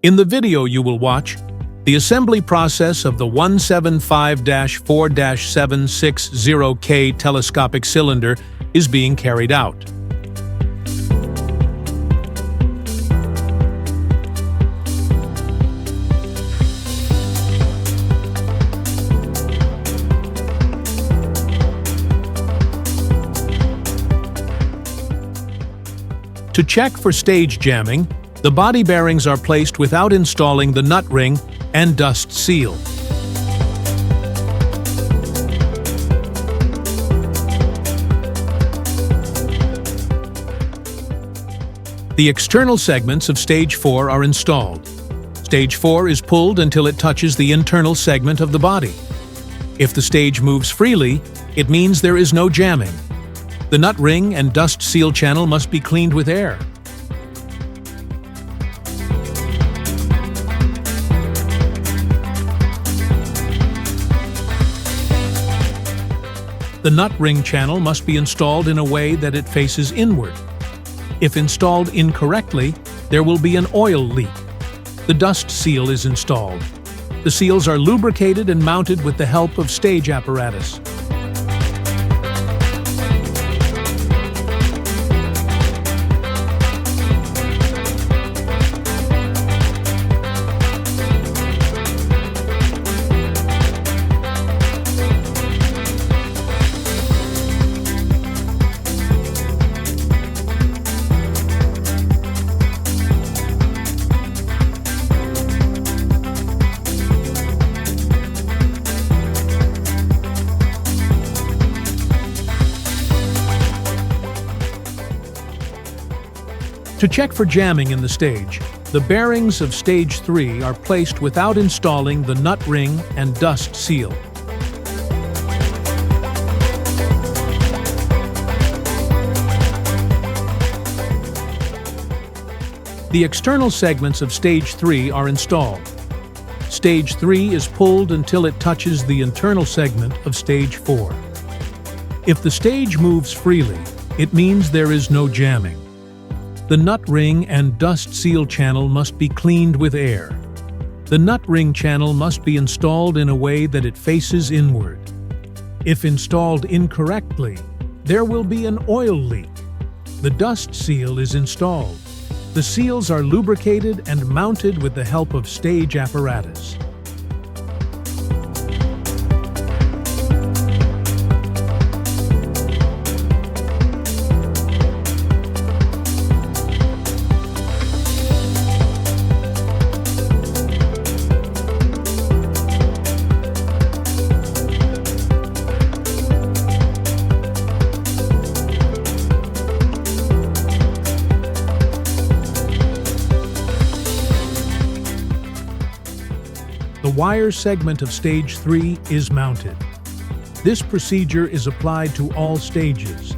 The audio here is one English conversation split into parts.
In the video you will watch, the assembly process of the 175-4-760K telescopic cylinder is being carried out. To check for stage jamming, the body bearings are placed without installing the nut ring and dust seal. The external segments of stage 4 are installed. Stage 4 is pulled until it touches the internal segment of the body. If the stage moves freely, it means there is no jamming. The nut ring and dust seal channel must be cleaned with air. The nut ring channel must be installed in a way that it faces inward. If installed incorrectly, there will be an oil leak. The dust seal is installed. The seals are lubricated and mounted with the help of stage apparatus. To check for jamming in the stage, the bearings of stage 3 are placed without installing the nut ring and dust seal. The external segments of stage 3 are installed. Stage 3 is pulled until it touches the internal segment of stage 4. If the stage moves freely, it means there is no jamming. The nut ring and dust seal channel must be cleaned with air. The nut ring channel must be installed in a way that it faces inward. If installed incorrectly, there will be an oil leak. The dust seal is installed. The seals are lubricated and mounted with the help of stage apparatus. The wire segment of stage 3 is mounted. This procedure is applied to all stages.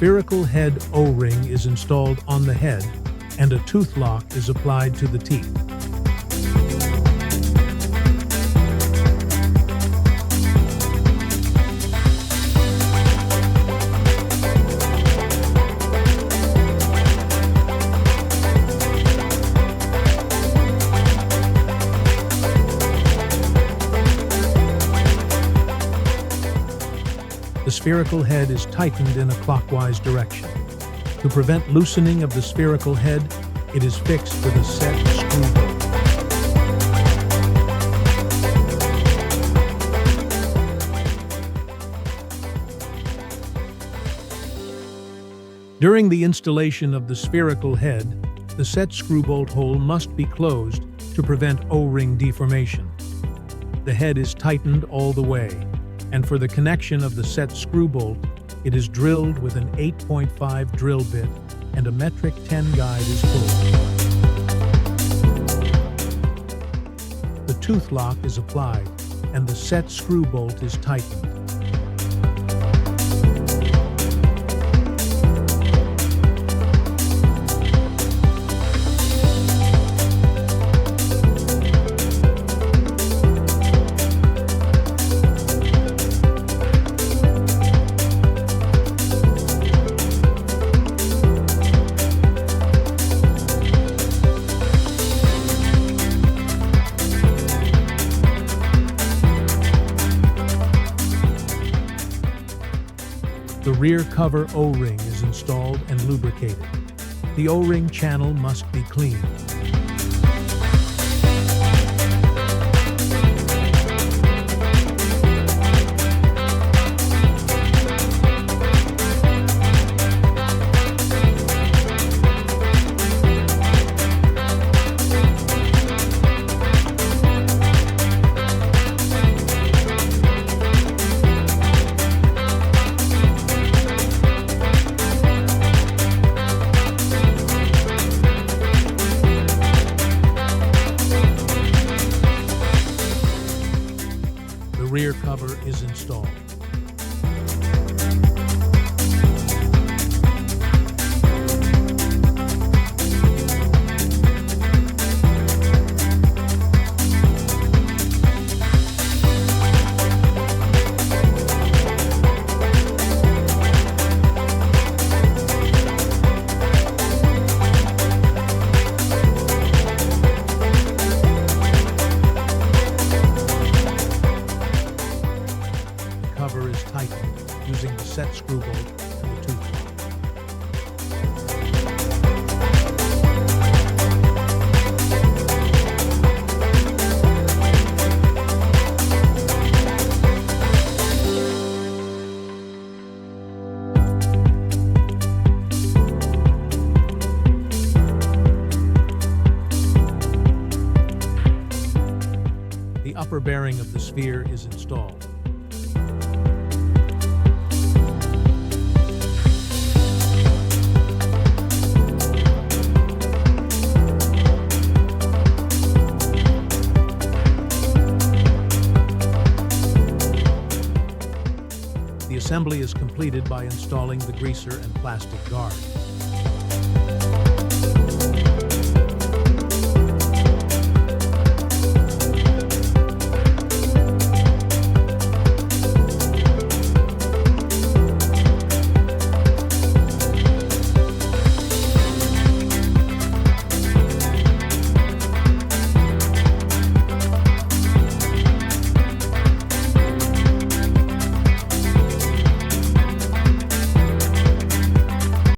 spherical head O-ring is installed on the head, and a tooth lock is applied to the teeth. The spherical head is tightened in a clockwise direction. To prevent loosening of the spherical head, it is fixed with a set screw bolt. During the installation of the spherical head, the set screw bolt hole must be closed to prevent O-ring deformation. The head is tightened all the way, and for the connection of the set screw bolt, it is drilled with an 8.5 drill bit and a metric 10 guide is pulled. The tooth lock is applied and the set screw bolt is tightened. The rear cover O-ring is installed and lubricated. The O-ring channel must be cleaned. The rear cover is installed. The cover is tightened using the set screw bolt and the tooth lock. The upper bearing of the sphere is installed. The assembly is completed by installing the greaser and plastic guard.